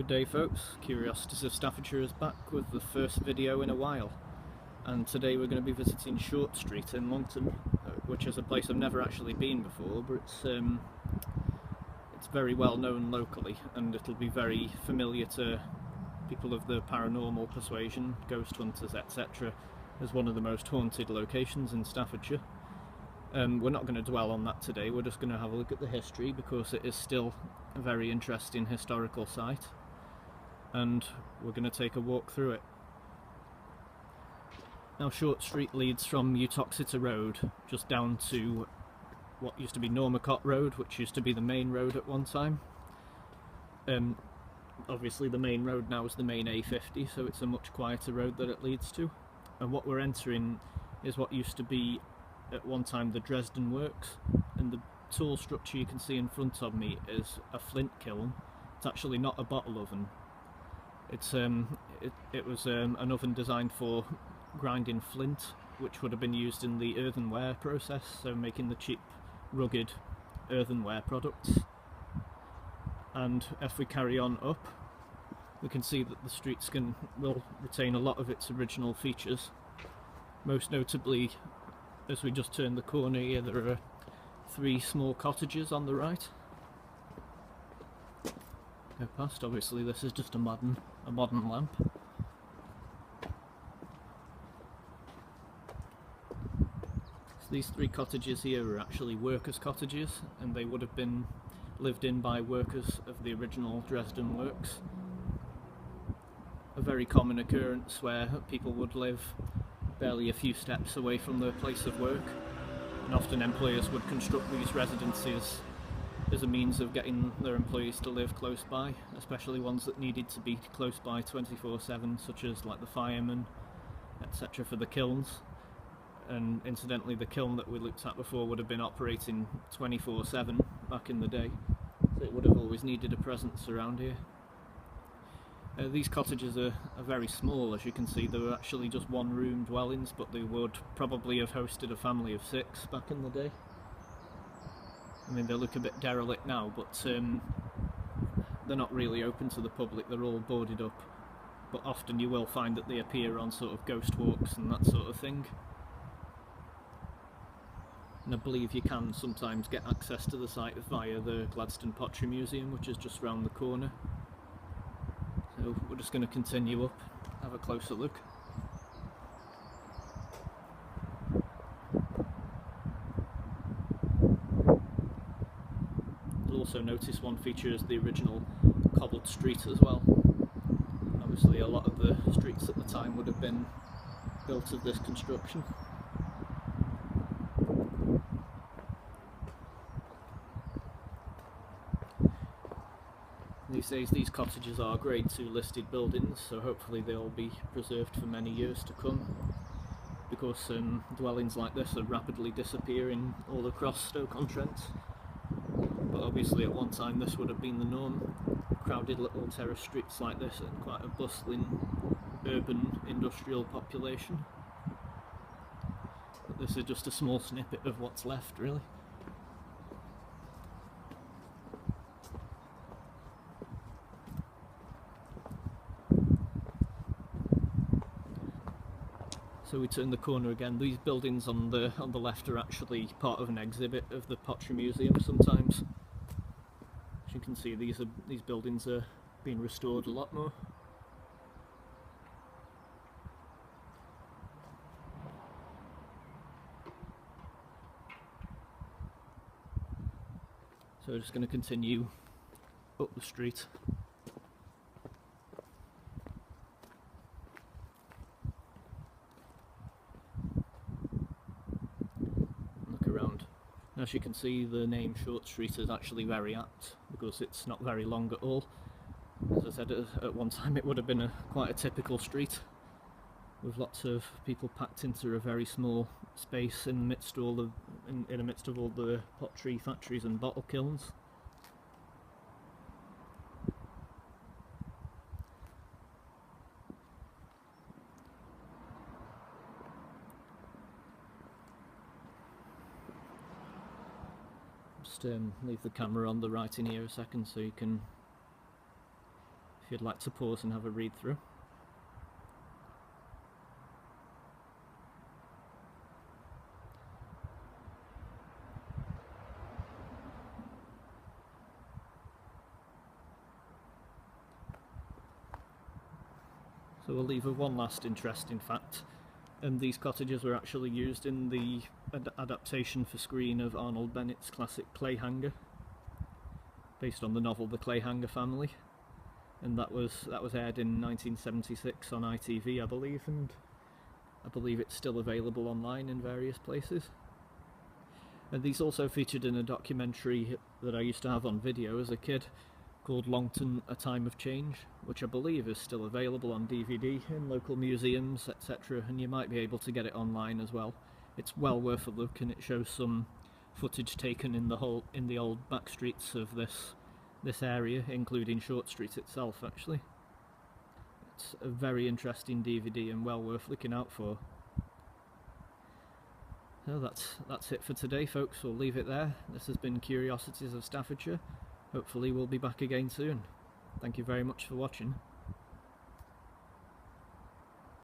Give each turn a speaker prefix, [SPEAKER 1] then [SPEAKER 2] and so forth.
[SPEAKER 1] Good day folks, Curiosities of Staffordshire is back with the first video in a while, and today we're going to be visiting Short Street in Longton, which is a place I've never actually been before, but it's very well known locally and it'll be very familiar to people of the paranormal persuasion, ghost hunters, etc. as one of the most haunted locations in Staffordshire. We're not going to dwell on that today, we're just going to have a look at the history because it is still a very interesting historical site, and we're going to take a walk through it. Now, Short Street leads from Uttoxeter Road just down to what used to be Normancote Road, which used to be the main road at one time. Obviously the main road now is the main A50, so it's a much quieter road that it leads to, and what we're entering is what used to be at one time the Dresden Works, and the tall structure you can see in front of me is a flint kiln. It's actually not a bottle oven. It was an oven designed for grinding flint, which would have been used in the earthenware process, so making the cheap, rugged earthenware products. And if we carry on up, we can see that the streets will retain a lot of its original features. Most notably, as we just turn the corner here, there are 3 small cottages on the right. Go past. Obviously this is just a modern lamp. So these 3 cottages here are actually workers' cottages, and they would have been lived in by workers of the original Dresden Works. A very common occurrence where people would live barely a few steps away from their place of work, and often employers would construct these residences as a means of getting their employees to live close by, especially ones that needed to be close by 24/7, such as like the firemen, etc. for the kilns. And incidentally, the kiln that we looked at before would have been operating 24/7 back in the day, so it would have always needed a presence around here. These cottages are very small, as you can see. They were actually just 1-room dwellings, but they would probably have hosted a family of 6 back in the day. I mean, they look a bit derelict now, but they're not really open to the public, they're all boarded up. But often you will find that they appear on sort of ghost walks and that sort of thing. And I believe you can sometimes get access to the site via the Gladstone Pottery Museum, which is just round the corner. So we're just going to continue up, have a closer look. You'll also notice one feature is the original cobbled street as well. Obviously a lot of the streets at the time would have been built of this construction. These days these cottages are Grade 2 listed buildings, so hopefully they'll be preserved for many years to come, because dwellings like this are rapidly disappearing all across Stoke-on-Trent. But obviously at one time this would have been the norm. Crowded little terrace streets like this and quite a bustling urban industrial population. But this is just a small snippet of what's left, really. So we turn the corner again. These buildings on the left are actually part of an exhibit of the Pottery Museum sometimes. As you can see, these buildings are being restored a lot more. So we're just going to continue up the street. As you can see, the name Short Street is actually very apt, because it's not very long at all. As I said, at one time it would have been quite a typical street, with lots of people packed into a very small space in the midst of all the pottery factories and bottle kilns. Just leave the camera on the right in here a second so you can if you'd like to pause and have a read through. So we'll leave with one last interesting fact. These cottages were actually used in the adaptation for screen of Arnold Bennett's classic Clayhanger, based on the novel The Clayhanger Family, and that was aired in 1976 on ITV, I believe, and I believe it's still available online in various places. And these also featured in a documentary that I used to have on video as a kid, called Longton, A Time of Change, which I believe is still available on DVD in local museums, etc., and you might be able to get it online as well. It's well worth a look, and it shows some footage taken in the old back streets of this area, including Short Street itself. Actually, it's a very interesting DVD and well worth looking out for. So that's it for today, folks. We'll leave it there. This has been Curiosities of Staffordshire. Hopefully we'll be back again soon. Thank you very much for watching.